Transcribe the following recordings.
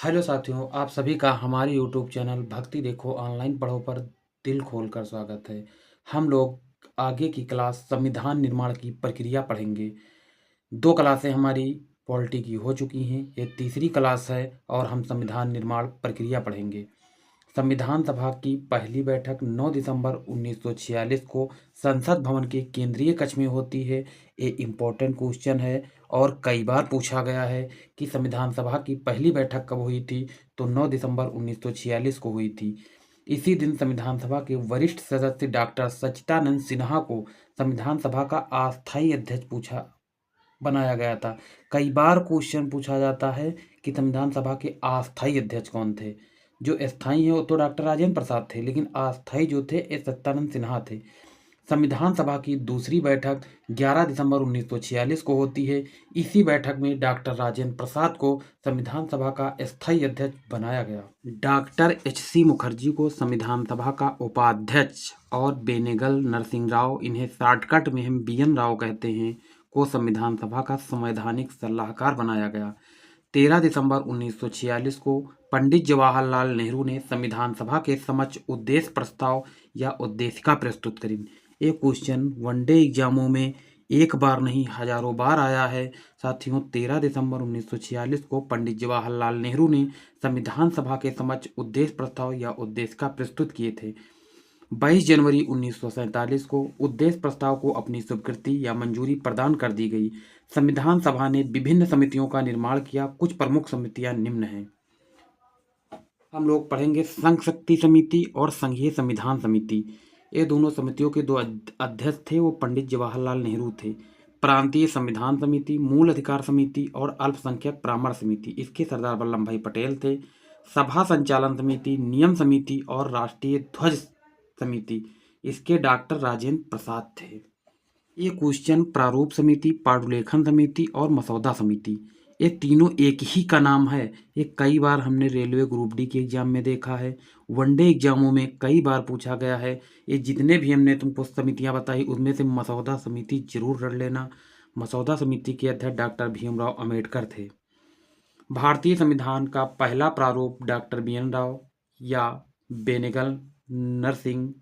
Hello साथियों, आप सभी का हमारे यूट्यूब चैनल भक्ति देखो ऑनलाइन पढ़ो पर दिल खोलकर स्वागत है। हम लोग आगे की क्लास संविधान निर्माण की प्रक्रिया पढ़ेंगे। 2 क्लासें हमारी पॉलिटी की हो चुकी हैं, ये तीसरी क्लास है और हम संविधान निर्माण प्रक्रिया पढ़ेंगे। संविधान सभा की पहली बैठक 9 दिसंबर 1946 को संसद भवन के केंद्रीय कक्ष में होती है। ये इम्पोर्टेंट क्वेश्चन है और कई बार पूछा गया है कि संविधान सभा की पहली बैठक कब हुई थी, तो 9 दिसंबर 1946 को हुई थी। इसी दिन संविधान सभा के वरिष्ठ सदस्य डॉक्टर सच्चिदानंद सिन्हा को संविधान सभा का अस्थायी अध्यक्ष बनाया गया था। कई बार क्वेश्चन पूछा जाता है कि संविधान सभा के अस्थायी अध्यक्ष कौन थे। जो स्थायी है वो तो डॉक्टर राजेंद्र प्रसाद थे, लेकिन अस्थायी जो थे ये सच्चिदानंद सिन्हा थे। संविधान सभा की दूसरी बैठक 11 दिसंबर 1946 को होती है। इसी बैठक में डॉक्टर राजेंद्र प्रसाद को संविधान सभा का स्थायी अध्यक्ष बनाया गया। डॉक्टर एच.सी. मुखर्जी को संविधान सभा का उपाध्यक्ष और बेनेगल नरसिंह राव, इन्हें शॉर्टकट में हम BN राव कहते हैं, को संविधान सभा का संवैधानिक सलाहकार बनाया गया। 13 दिसंबर 1946 को पंडित जवाहरलाल नेहरू ने संविधान सभा के समक्ष उद्देश्य प्रस्ताव या उद्देशिका प्रस्तुत करी। ये क्वेश्चन वनडे एग्जामों में एक बार नहीं हजारों बार आया है। साथियों, 13 दिसंबर 1946 को पंडित जवाहरलाल नेहरू ने संविधान सभा के समक्ष उद्देश्य प्रस्ताव या उद्देशिका प्रस्तुत किए थे। 22 जनवरी 1947 को उद्देश्य प्रस्ताव को अपनी स्वीकृति या मंजूरी प्रदान कर दी गई। संविधान सभा ने विभिन्न समितियों का निर्माण किया। कुछ प्रमुख समितियां निम्न हैं। हम लोग पढ़ेंगे संघ शक्ति समिति और संघीय संविधान समिति। ये दोनों समितियों के 2 अध्यक्ष थे, वो पंडित जवाहरलाल नेहरू थे। प्रांतीय संविधान समिति, मूल अधिकार समिति और अल्पसंख्यक परामर्श समिति, इसके सरदार वल्लभ भाई पटेल थे। सभा संचालन समिति, नियम समिति और राष्ट्रीय ध्वज समिति, इसके डॉक्टर राजेंद्र प्रसाद थे। ये क्वेश्चन प्रारूप समिति, पाठ्यलेखन समिति और मसौदा समिति, ये तीनों एक ही का नाम है। ये कई बार हमने रेलवे ग्रुप डी के एग्जाम में देखा है, वनडे एग्जामों में कई बार पूछा गया है। ये जितने भी हमने तुमको समितियां बताई उनमें से मसौदा समिति जरूर रख लेना। मसौदा समिति के अध्यक्ष डॉक्टर भीमराव अम्बेडकर थे। भारतीय संविधान का पहला प्रारूप डॉक्टर BN राव या बेनेगल नरसिंह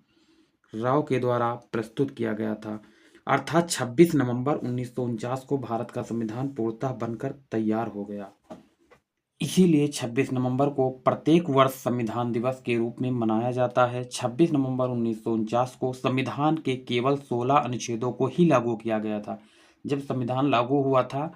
राव के द्वारा प्रस्तुत किया गया था। अर्थात 26 नवंबर 1949 को भारत का संविधान पूर्णतः बनकर तैयार हो गया। इसीलिए 26 नवंबर को प्रत्येक वर्ष संविधान दिवस के रूप में मनाया जाता है। 26 नवंबर 1949 को संविधान के केवल 16 अनुच्छेदों को ही लागू किया गया था। जब संविधान लागू हुआ था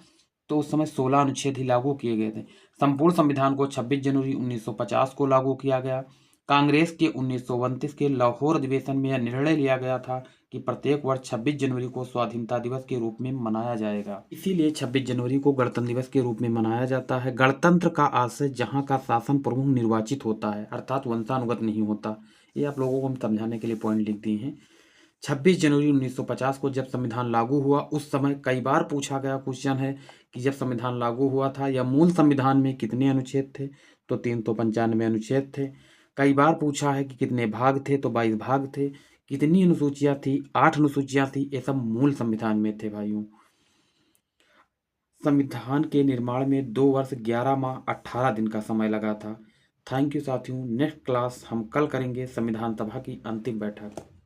तो उस समय 16 अनुच्छेद ही लागू किए गए थे। संपूर्ण संविधान को 26 जनवरी 1950 को लागू किया गया। कांग्रेस के 1929 के लाहौर अधिवेशन में यह निर्णय लिया गया था कि प्रत्येक वर्ष 26 जनवरी को स्वाधीनता दिवस के रूप में मनाया जाएगा। इसीलिए 26 जनवरी को गणतंत्र दिवस के रूप में मनाया जाता है। गणतंत्र का आशय जहां का शासन प्रमुख निर्वाचित होता है, अर्थात वंशानुगत नहीं होता। ये आप लोगों को हम समझाने के लिए पॉइंट लिख दिए हैं। 26 जनवरी 1950 को जब संविधान लागू हुआ, उस समय कई बार पूछा गया क्वेश्चन है कि जब संविधान लागू हुआ था या मूल संविधान में कितने अनुच्छेद थे, तो 395 अनुच्छेद थे। कई बार पूछा है कि कितने भाग थे, तो 22 भाग थे। कितनी अनुसूचियां थी, 8 अनुसूचियां थी। ये सब मूल संविधान में थे भाइयों। संविधान के निर्माण में 2 वर्ष 11 माह 18 दिन का समय लगा था। थैंक यू साथियों। नेक्स्ट क्लास हम कल करेंगे संविधान सभा की अंतिम बैठक।